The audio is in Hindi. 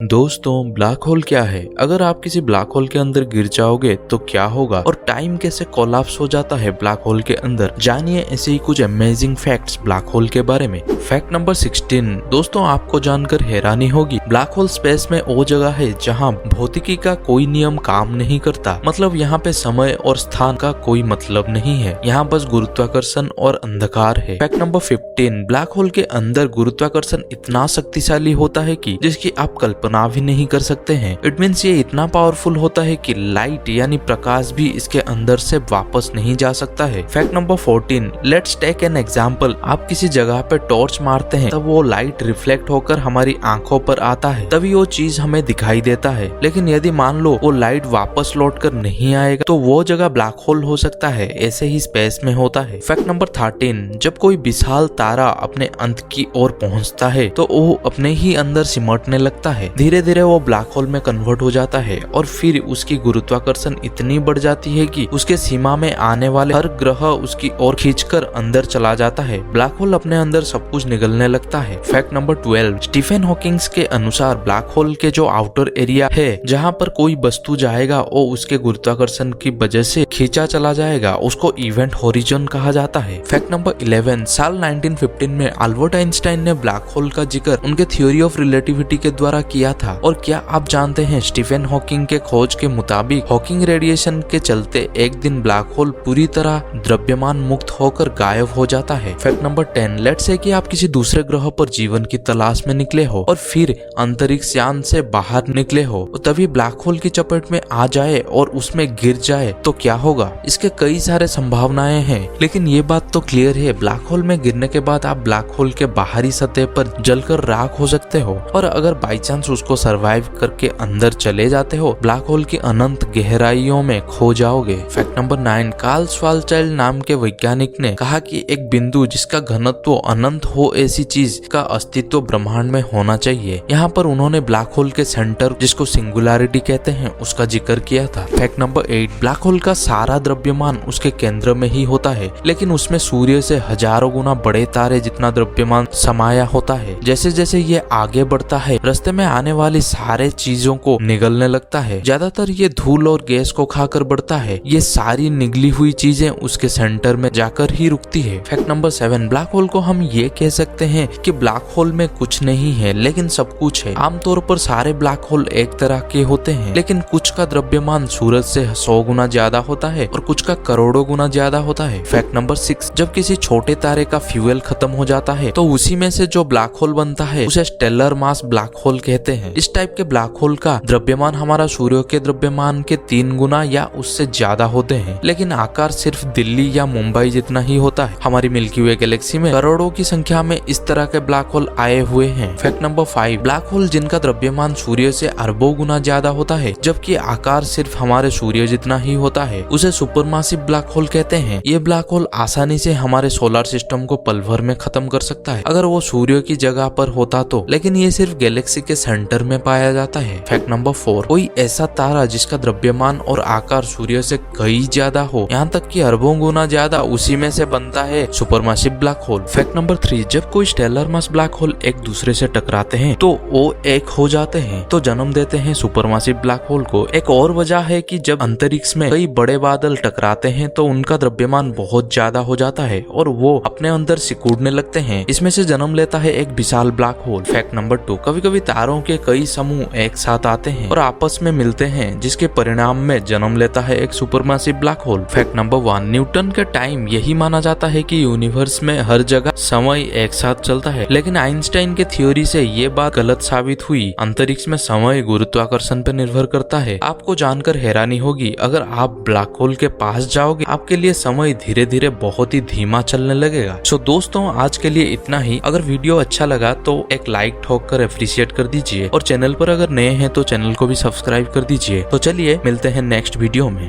दोस्तों, ब्लैक होल क्या है? अगर आप किसी ब्लैक होल के अंदर गिर जाओगे तो क्या होगा और टाइम कैसे कोलैप्स हो जाता है ब्लैक होल के अंदर, जानिए ऐसे ही कुछ अमेजिंग फैक्ट्स ब्लैक होल के बारे में। Fact number 16। दोस्तों, आपको जानकर हैरानी होगी, ब्लैक होल स्पेस में वो जगह है जहां भौतिकी का कोई नियम काम नहीं करता। मतलब यहाँ पे समय और स्थान का कोई मतलब नहीं है, यहाँ बस गुरुत्वाकर्षण और अंधकार है। Fact number 15। ब्लैक होल के अंदर गुरुत्वाकर्षण इतना शक्तिशाली होता है कि जिसकी आप कल्पना भी नहीं कर सकते हैं। इट मीन्स ये इतना पावरफुल होता है कि लाइट यानी प्रकाश भी इसके अंदर से वापस नहीं जा सकता है। Fact number 14। Let's take an example. आप किसी जगह पे टॉर्च मारते हैं, तब वो लाइट रिफ्लेक्ट होकर हमारी आंखों पर आता है, तभी वो चीज हमें दिखाई देता है। लेकिन यदि मान लो वो लाइट वापस लौट कर नहीं आएगा तो वो जगह ब्लैक होल हो सकता है। ऐसे ही स्पेस में होता है। Fact number 13। जब कोई विशाल तारा अपने अंत की ओर पहुंचता है तो वो अपने ही अंदर सिमटने लगता है। धीरे धीरे वो ब्लैक होल में कन्वर्ट हो जाता है और फिर उसकी गुरुत्वाकर्षण इतनी बढ़ जाती है कि उसके सीमा में आने वाले हर ग्रह उसकी ओर खींचकर अंदर चला जाता है। ब्लैक होल अपने अंदर सब कुछ निगलने लगता है। Fact number 12। स्टीफन हॉकिंग्स के अनुसार ब्लैक होल के जो आउटर एरिया है जहाँ पर कोई वस्तु जाएगा वो उसके गुरुत्वाकर्षण की वजह से खींचा चला जाएगा, उसको इवेंट होरिजन कहा जाता है। Fact number 11। साल 1915 में अल्बर्ट आइंस्टाइन ने ब्लैक होल का जिक्र उनके थ्योरी ऑफ रिलेटिविटी के द्वारा किया था। और क्या आप जानते हैं, स्टीफन हॉकिंग के खोज के मुताबिक हॉकिंग रेडिएशन के चलते एक दिन ब्लैक होल पूरी तरह द्रव्यमान मुक्त होकर गायब हो जाता है। Fact number 10। लेट्स से कि आप किसी दूसरे ग्रह पर जीवन की तलाश में निकले हो और फिर अंतरिक्ष यान से बाहर निकले हो, तभी ब्लैक होल की चपेट में आ जाए और उसमें गिर जाए तो क्या होगा? इसके कई सारे संभावनाएं हैं, लेकिन ये बात तो क्लियर है, ब्लैक होल में गिरने के बाद आप ब्लैक होल के बाहरी सतह पर जलकर राख हो सकते हो। और अगर बाई चांस उसको सरवाइव करके अंदर चले जाते हो, ब्लैक होल की अनंत गहराइयों में खो जाओगे। Fact number 9। कार्ल श्वार्ज़चिल्ड नाम के वैज्ञानिक ने कहा कि एक बिंदु जिसका घनत्व अनंत हो ऐसी चीज का अस्तित्व ब्रह्मांड में होना चाहिए। यहाँ पर उन्होंने ब्लैक होल के सेंटर, जिसको सिंगुलैरिटी कहते हैं, उसका जिक्र किया था। Fact number 8। ब्लैक होल का सारा द्रव्यमान उसके केंद्र में ही होता है, लेकिन उसमें सूर्य से हजारों गुना बड़े तारे जितना द्रव्यमान समाया होता है। जैसे जैसे ये आगे बढ़ता है, रास्ते में आने वाली सारे चीजों को निगलने लगता है। ज्यादातर ये धूल और गैस को खाकर बढ़ता है। ये सारी निगली हुई चीजें उसके सेंटर में जाकर ही रुकती है। Fact number 7। ब्लैक होल को हम ये कह सकते हैं कि ब्लैक होल में कुछ नहीं है लेकिन सब कुछ है। आमतौर पर सारे ब्लैक होल एक तरह के होते हैं, लेकिन कुछ का द्रव्यमान सूरज से 100 गुना ज्यादा होता है और कुछ का करोड़ों गुना ज्यादा होता है। Fact number 6। जब किसी छोटे तारे का फ्यूल खत्म हो जाता है तो उसी में से जो ब्लैक होल बनता है उसे स्टेलर मास ब्लैक होल कहते हैं। इस टाइप के ब्लैक होल का द्रव्यमान हमारा सूर्य के द्रव्यमान के 3 गुना या उससे ज्यादा होते हैं, लेकिन आकार सिर्फ दिल्ली या मुंबई जितना ही होता है। हमारी मिल्की वे गैलेक्सी में करोड़ों की संख्या में इस तरह के ब्लैक होल आए हुए हैं। Fact number 5। ब्लैक होल जिनका द्रव्यमान सूर्य से अरबों गुना ज्यादा होता है जबकि आकार सिर्फ हमारे सूर्य जितना ही होता है, उसे सुपरमासिव ब्लैक होल कहते हैं। ये ब्लैक होल आसानी से हमारे सोलर सिस्टम को पल भर में खत्म कर सकता है अगर वो सूर्य की जगह पर होता तो, लेकिन ये सिर्फ गैलेक्सी के सेंटर में पाया जाता है। Fact number 4। कोई ऐसा तारा जिसका द्रव्यमान और आकार सूर्य से कई ज्यादा हो, यहाँ तक कि अरबों गुना ज्यादा, उसी में से बनता है सुपरमासिव ब्लैक होल। Fact number 3। जब कोई स्टेलर मास ब्लैक होल एक दूसरे से टकराते हैं तो वो एक हो जाते हैं तो जन्म देते हैं सुपरमासिव ब्लैक होल को। एक और वजह है कि जब अंतरिक्ष में कई बड़े बादल टकराते हैं तो उनका द्रव्यमान बहुत ज्यादा हो जाता है और वो अपने अंदर सिकुड़ने लगते हैं। इसमें से जन्म लेता है एक विशाल ब्लैक होल। Fact number 2। कभी कभी तारों के कई समूह एक साथ आते हैं और आपस में मिलते हैं, जिसके परिणाम में जन्म लेता है एक supermassive black hole. Fact number 1। Newton के टाइम यही माना जाता है कि यूनिवर्स में हर जगह समय एक साथ चलता है, लेकिन आइंस्टाइन के थ्योरी से ये बात गलत साबित हुई। अंतरिक्ष में समय गुरुत्वाकर्षण पर निर्भर करता है। आपको जानकर हैरानी होगी, अगर आप ब्लैक होल के पास जाओगे आपके लिए समय धीरे धीरे बहुत ही धीमा चलने लगेगा। सो दोस्तों, आज के लिए इतना ही। अगर वीडियो अच्छा लगा तो एक लाइक ठोक कर अप्रिशिएट कर दीजिए और चैनल पर अगर नए हैं तो चैनल को भी सब्सक्राइब कर दीजिए। तो चलिए मिलते हैं नेक्स्ट वीडियो में।